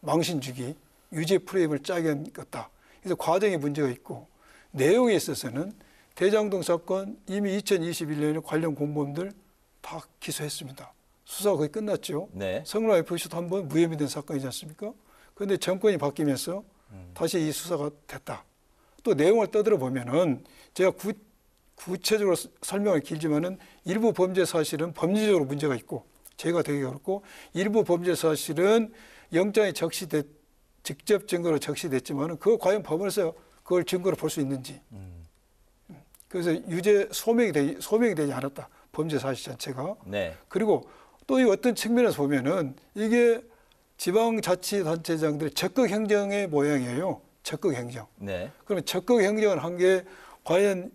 망신 주기, 유죄 프레임을 짜게 한 것다. 그래서 과정에 문제가 있고 내용에 있어서는 대장동 사건 이미 2021년에 관련 공범들 다 기소했습니다. 수사가 거의 끝났죠. 네. 성남 FC도 한번 무혐의 된 사건이지 않습니까? 그런데 정권이 바뀌면서 다시 이 수사가 됐다. 또 내용을 떠들어 보면은 제가 구체적으로 설명을 길지만은 일부 범죄 사실은 법리적으로 문제가 있고 제가 되게 어렵고 일부 범죄 사실은 영장에 직접 증거로 적시됐지만은 그거 과연 법원에서 그걸 증거로 볼 수 있는지. 그래서 유죄 소명이 되지 않았다. 범죄 사실 자체가. 네. 그리고 또 이 어떤 측면에서 보면은 이게 지방자치단체장들의 적극 행정의 모양이에요. 적극 행정. 네. 그러면 적극 행정을 한 게 과연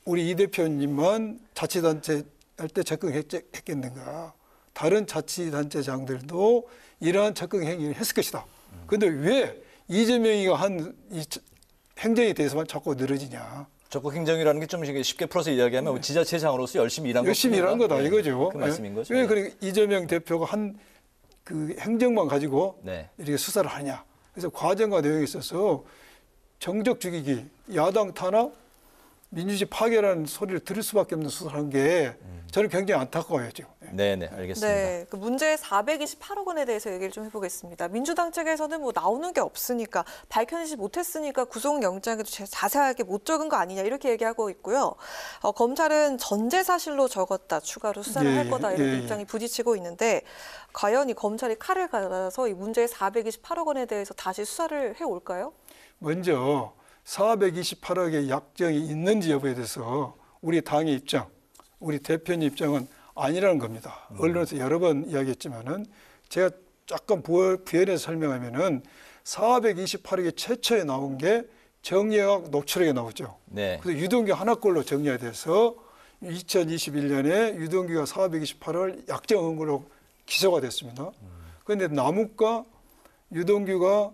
우리 이 대표님만 자치단체 할 때 적극 했겠는가. 다른 자치단체장들도 이러한 적극 행위를 했을 것이다. 그런데 왜 이재명이가 한 이 행정에 대해서만 자꾸 늘어지냐. 적극 행정이라는 게 좀 쉽게 풀어서 이야기하면 네. 지자체장으로서 열심히 일한 거다 네. 이거죠. 그 말씀인 거죠. 왜 그러니까 이재명 대표가 한 그 행정만 가지고 네. 이렇게 수사를 하냐. 그래서 과정과 내용에 있어서 정적 죽이기, 야당 탄압, 민주주의 파괴라는 소리를 들을 수밖에 없는 수사를 한 게 저는 굉장히 안타까워요, 지금. 네네, 알겠습니다. 네, 그 문제의 428억 원에 대해서 얘기를 좀 해보겠습니다. 민주당 측에서는 뭐 나오는 게 없으니까 밝혀내지 못했으니까 구속영장에도 자세하게 못 적은 거 아니냐 이렇게 얘기하고 있고요. 검찰은 전제 사실로 적었다, 추가로 수사를 할 거다 이런 입장이 부딪히고 있는데 과연 이 검찰이 칼을 갈아서 이 문제의 428억 원에 대해서 다시 수사를 해올까요? 먼저 428억의 약정이 있는지 여부에 대해서 우리 당의 입장, 우리 대표님 입장은 아니라는 겁니다. 언론에서 여러 번 이야기했지만은 제가 약간 부연해서 설명하면은 428억이 최초에 나온 게 정의학 녹취록에 나오죠. 네. 그래서 유동규 하나꼴로 정리가 돼서 2021년에 유동규가 428억을 약정한 걸로 기소가 됐습니다. 그런데 남욱과 유동규가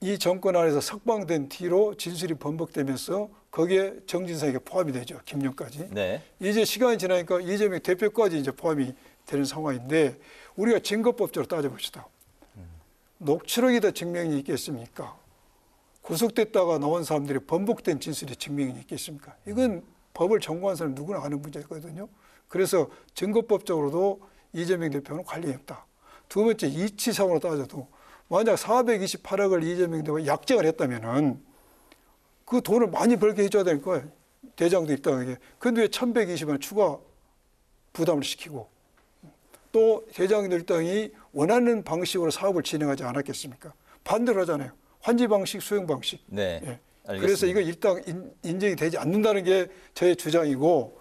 이 정권 안에서 석방된 뒤로 진술이 번복되면서 거기에 정진상에게 포함이 되죠. 김용까지. 네. 이제 시간이 지나니까 이재명 대표까지 이제 포함이 되는 상황인데 우리가 증거법적으로 따져봅시다. 녹취록이 더 증명이 있겠습니까? 구속됐다가 나온 사람들이 번복된 진술이 증명이 있겠습니까? 이건 법을 전공한 사람 누구나 아는 문제거든요. 그래서 증거법적으로도 이재명 대표는 관련이 없다. 두 번째, 이치상으로 따져도 만약 428억을 이재명 대표가 약정을 했다면은 그 돈을 많이 벌게 해줘야 될 거예요. 대장도 입당하게. 그런데 왜 1,120원 추가 부담을 시키고 또 대장도 일당이 원하는 방식으로 사업을 진행하지 않았겠습니까? 반대로 하잖아요. 환지 방식, 수용 방식. 네. 예. 알겠습니다. 그래서 이거 일단 인정이 되지 않는다는 게 저의 주장이고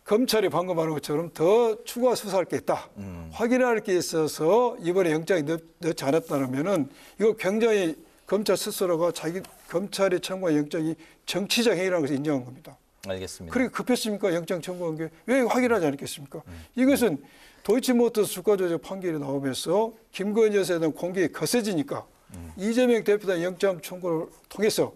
검찰이 방금 말한 것처럼 더 추가 수사할 게 있다. 확인할 게 있어서 이번에 영장이 넣지 않았다면은 이거 굉장히 검찰 스스로가 자기 검찰이 청구한 영장이 정치적 행위라는 것을 인정한 겁니다. 알겠습니다. 그렇게 급했습니까? 영장 청구한 게 왜 확인하지 않았겠습니까? 이것은 도이치모터스 주가 조작 판결이 나오면서 김건희 여사에 대한 공격이 거세지니까 이재명 대표단 영장 청구를 통해서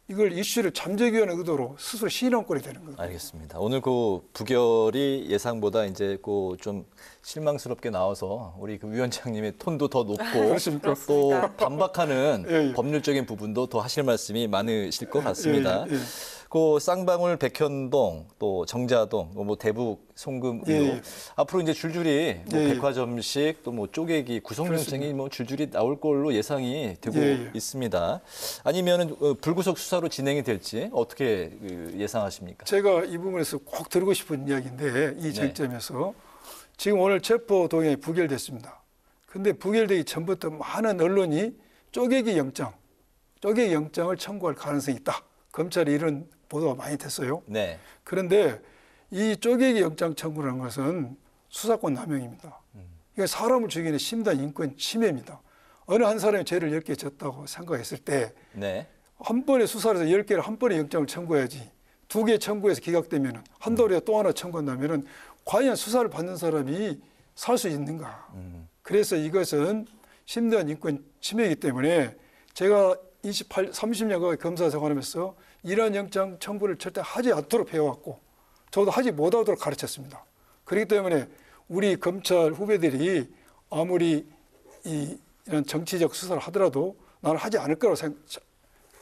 이걸 이슈를 잠재기하는 의도로 스스로 시인왕권이 되는 거예요. 알겠습니다. 오늘 그 부결이 예상보다 이제 그 좀 실망스럽게 나와서 우리 그 위원장님의 톤도 더 높고 또 반박하는 법률적인 부분도 더 하실 말씀이 많으실 것 같습니다. 그 쌍방울 백현동 또 정자동 뭐 대북 송금 의혹 앞으로 이제 줄줄이 뭐 백화점식 또 뭐 쪼개기 구속영장이 뭐 줄줄이 나올 걸로 예상이 되고 있습니다. 아니면은 불구속 수사로 진행이 될지 어떻게 예상하십니까? 제가 이 부분에서 꼭 드리고 싶은 이야기인데 이 쟁점에서 지금 오늘 체포 동의안이 부결됐습니다. 근데 부결되기 전부터 많은 언론이 쪼개기 영장을 청구할 가능성이 있다. 검찰이 이런 보도가 많이 됐어요. 네. 그런데 이 쪼개기 영장 청구라는 것은 수사권 남용입니다. 이게 사람을 죽이는 심한 인권 침해입니다. 어느 한 사람이 죄를 10개 졌다고 생각했을 때 한 번에 수사를 해서 10개를 한 번에 영장을 청구해야지 2개 청구해서 기각되면 한 달에 또 하나 청구한다면 과연 수사를 받는 사람이 살 수 있는가. 그래서 이것은 심한 인권 침해이기 때문에 제가 30년간 검사 생활하면서 이런 영장 청구를 절대 하지 않도록 배워왔고 저도 하지 못하도록 가르쳤습니다. 그렇기 때문에 우리 검찰 후배들이 아무리 이런 정치적 수사를 하더라도 나는 하지 않을 거라고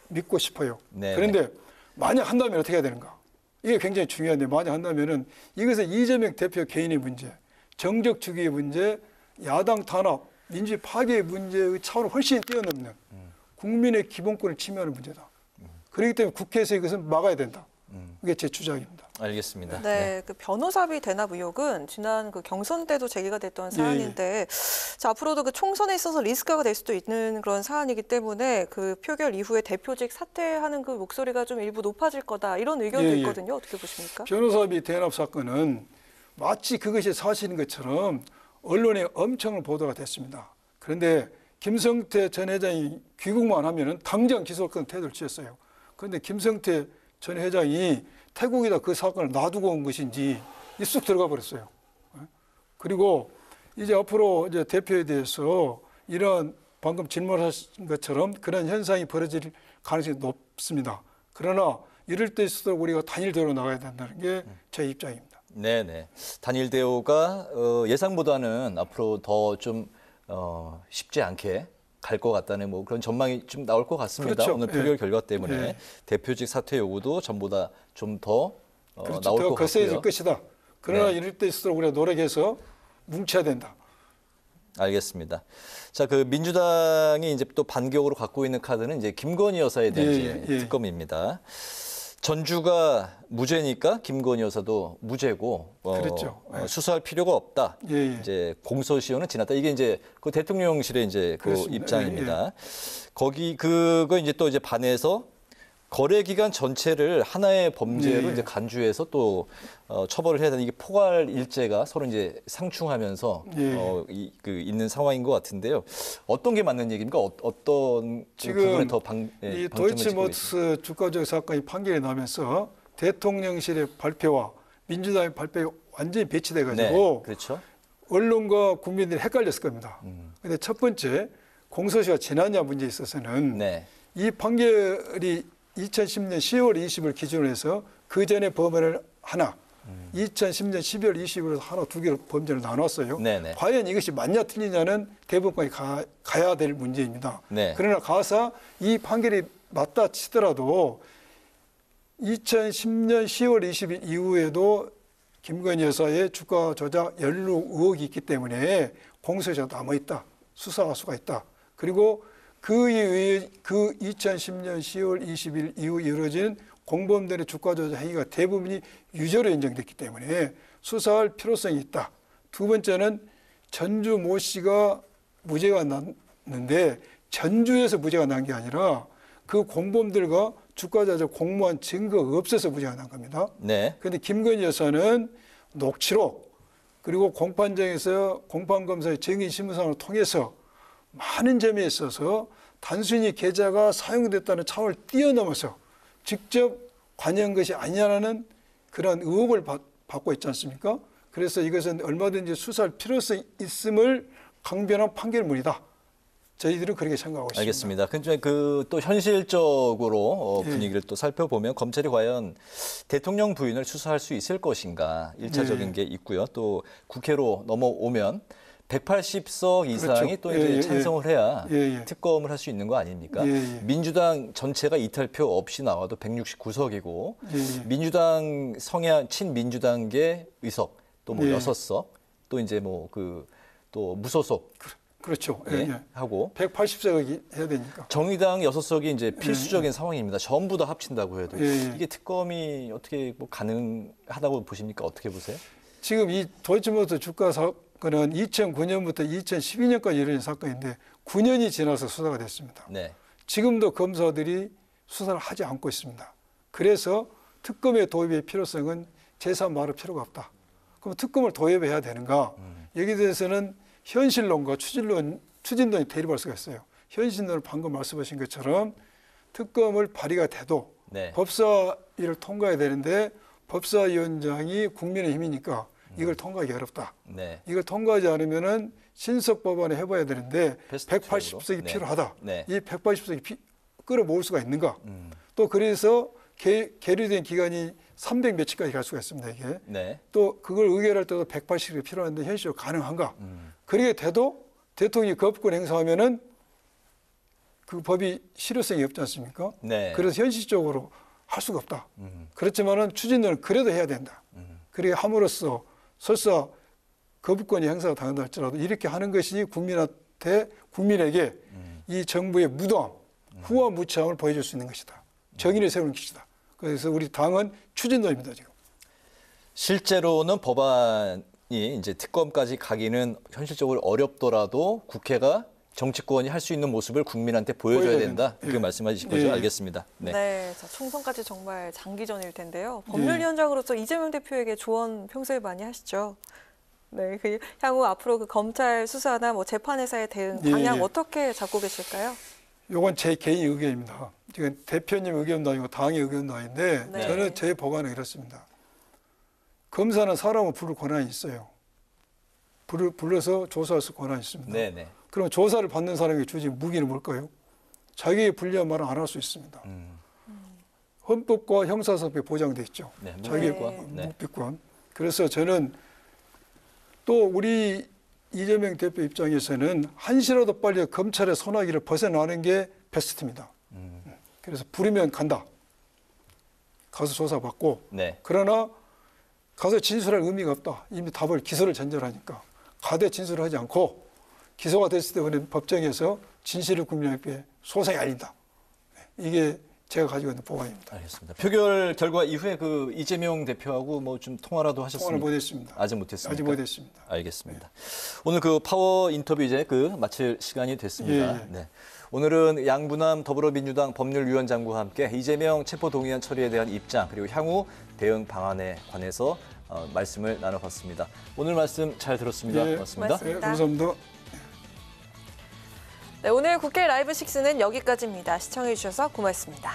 믿고 싶어요. 그런데 만약 한다면 어떻게 해야 되는가? 이게 굉장히 중요한데 만약 한다면은 이것은 이재명 대표 개인의 문제, 정적 주기의 문제, 야당 탄압, 민주주의 파괴의 문제의 차원을 훨씬 뛰어넘는 국민의 기본권을 침해하는 문제다. 그렇기 때문에 국회에서 이것은 막아야 된다. 이게 제 주장입니다. 알겠습니다. 네, 그 변호사비 대납 의혹은 지난 그 경선 때도 제기가 됐던 사안인데 자, 앞으로도 그 총선에 있어서 리스크가 될 수도 있는 그런 사안이기 때문에 그 표결 이후에 대표직 사퇴하는 그 목소리가 좀 일부 높아질 거다 이런 의견도 있거든요. 어떻게 보십니까? 변호사비 대납 사건은 마치 그것이 사실인 것처럼 언론에 엄청 보도가 됐습니다. 그런데 김성태 전 회장이 귀국만 하면은 당장 기소권 태도를 취했어요. 그런데 김성태 전 회장이 태국에다 그 사건을 놔두고 온 것인지 쑥 들어가 버렸어요. 그리고 이제 앞으로 이제 대표에 대해서 이런 방금 질문하신 것처럼 그런 현상이 벌어질 가능성이 높습니다. 그러나 이럴 때일수록 우리가 단일 대우로 나가야 된다는 게 제 입장입니다. 네네. 단일 대우가 예상보다는 앞으로 더 좀 쉽지 않게 갈 것 같다는 뭐 그런 전망이 좀 나올 것 같습니다. 그렇죠. 오늘 표결 결과 때문에 대표직 사퇴 요구도 전보다 좀 더 나올 것 거세질 같고요. 것이다. 그러나 네. 이럴 때일수록 우리가 노력해서 뭉쳐야 된다. 알겠습니다. 자, 그 민주당이 이제 또 반격으로 갖고 있는 카드는 이제 김건희 여사에 대한 이제 특검입니다. 전주가 무죄니까 김건희 여사도 무죄고 그렇죠. 수사할 필요가 없다. 이제 공소시효는 지났다. 이게 이제 그 대통령실의 이제 그 입장입니다. 거기 그거 이제 또 이제 반해서 거래 기간 전체를 하나의 범죄로 이제 간주해서 또 처벌을 해야 되는 이게 포괄 일죄가 서로 이제 상충하면서 있는 상황인 것 같은데요. 어떤 게 맞는 얘기입니까? 어떤 부분에 더 이 도이치모터스 주가 조작 사건이 판결이 나면서 대통령실의 발표와 민주당의 발표가 완전히 배치돼 가지고 그렇죠. 언론과 국민들이 헷갈렸을 겁니다. 그런데 첫 번째 공소시효가 지났냐 문제에 있어서는 이 판결이 2010년 10월 20일 기준으로 해서 그 전에 법원을 하나, 2010년 12월 20일로 하나, 두 개로 범죄를 나눴어요. 과연 이것이 맞냐 틀리냐는 대법원에 가야 될 문제입니다. 그러나 가서 이 판결이 맞다 치더라도 2010년 10월 20일 이후에도 김건희 여사의 주가 조작 연루 의혹이 있기 때문에 공소시효가 남아있다. 수사할 수가 있다. 그리고 그 2010년 10월 20일 이후 이루어진 공범들의 주가 조작 행위가 대부분이 유죄로 인정됐기 때문에 수사할 필요성이 있다. 두 번째는 전주 모 씨가 무죄가 났는데 전주에서 무죄가 난 게 아니라 그 공범들과 주가 조작 공모한 증거가 없어서 무죄가 난 겁니다. 그런데 김건희 여사는 녹취록 그리고 공판장에서 공판검사의 증인신문상을 통해서 많은 점에 있어서 단순히 계좌가 사용됐다는 차원을 뛰어넘어서 직접 관여한 것이 아니냐는 그런 의혹을 받고 있지 않습니까? 그래서 이것은 얼마든지 수사할 필요성이 있음을 강변한 판결문이다. 저희들은 그렇게 생각하고 있습니다. 알겠습니다. 근데 또 현실적으로 분위기를 또 살펴보면 검찰이 과연 대통령 부인을 수사할 수 있을 것인가 1차적인 게 있고요. 또 국회로 넘어오면 180석 이상이 또 이제 찬성을 해야 특검을 할 수 있는 거 아닙니까? 민주당 전체가 이탈표 없이 나와도 169석이고 민주당 성향 친민주당계 의석 또 뭐 6석 또 이제 뭐 또 무소속 그렇죠. 하고 180석이 해야 되니까. 정의당 6석이 이제 필수적인 상황입니다. 전부 다 합친다고 해도 이게 특검이 어떻게 뭐 가능하다고 보십니까? 어떻게 보세요? 지금 이 도이치모터 주가 사건은 2009년부터 2012년까지 이루어진 사건인데 9년이 지나서 수사가 됐습니다. 지금도 검사들이 수사를 하지 않고 있습니다. 그래서 특검의 도입의 필요성은 재산 말할 필요가 없다. 그럼 특검을 도입해야 되는가? 여기에 대해서는 현실론과 추진론이 대립할 수가 있어요. 현실론을 방금 말씀하신 것처럼 특검을 발의가 돼도 법사위를 통과해야 되는데 법사위원장이 국민의힘이니까 이걸 통과하기 어렵다. 이걸 통과하지 않으면은 신속 법안에 해봐야 되는데 180석이 필요하다. 이 180석이 끌어모을 수가 있는가? 또 그래서 계류된 기간이 300 며칠까지 갈 수가 있습니다. 이게 또 그걸 의결할 때도 180석이 필요한데 현실적으로 가능한가? 그렇게 돼도 대통령이 거부권 행사하면은 그 법이 실효성이 없지 않습니까? 그래서 현실적으로 할 수가 없다. 그렇지만은 추진론은 그래도 해야 된다. 그렇게 함으로써 설사 거부권이 행사가 당한다 할지라도 이렇게 하는 것이 국민에게 이 정부의 무도함, 후화무치함을 보여줄 수 있는 것이다. 정의를 세우는 것이다. 그래서 우리 당은 추진론입니다, 지금. 실제로는 법안이 이제 특검까지 가기는 현실적으로 어렵더라도 국회가 정치권이 할 수 있는 모습을 국민한테 보여줘야 된다. 그 말씀하신 거죠? 알겠습니다. 자, 총선까지 정말 장기전일 텐데요. 법률위원장으로서 이재명 대표에게 조언 평소에 많이 하시죠? 향후 앞으로 그 검찰 수사나 뭐 재판에서의 대응 방향 어떻게 잡고 계실까요? 이건 제 개인 의견입니다. 지금 대표님 의견도 아니고 당의 의견도 아닌데 저는 제 보관은 이렇습니다. 검사는 사람을 부를 권한이 있어요. 불러서 조사할 수 권한이 있습니다. 그럼 조사를 받는 사람에게 주어진 무기는 뭘까요? 자기의 불리한 말은 안 할 수 있습니다. 헌법과 형사사법에 보장돼 있죠. 자기의 묵비권. 그래서 저는 또 우리 이재명 대표 입장에서는 한시라도 빨리 검찰의 소나기를 벗어나는 게 베스트입니다. 그래서 부르면 간다. 가서 조사받고. 그러나 가서 진술할 의미가 없다. 이미 답을 기소를 전제하니까 가대 진술을 하지 않고 기소가 됐을 때 우리는 법정에서 진실을 국민에게 소송이 아니다. 이게 제가 가지고 있는 법안입니다. 알겠습니다. 표결 결과 이후에 그 이재명 대표하고 뭐 좀 통화라도 하셨습니까? 통화를 못했습니다. 아직 못했습니까? 아직 못했습니다. 알겠습니다. 오늘 그 파워 인터뷰 이제 그 마칠 시간이 됐습니다. 예. 네. 오늘은 양부남 더불어민주당 법률위원장과 함께 이재명 체포동의안 처리에 대한 입장 그리고 향후 대응 방안에 관해서 말씀을 나눠봤습니다. 오늘 말씀 잘 들었습니다. 예. 고맙습니다. 네, 감사합니다. 네, 오늘 국회 라이브 6는 여기까지입니다. 시청해주셔서 고맙습니다.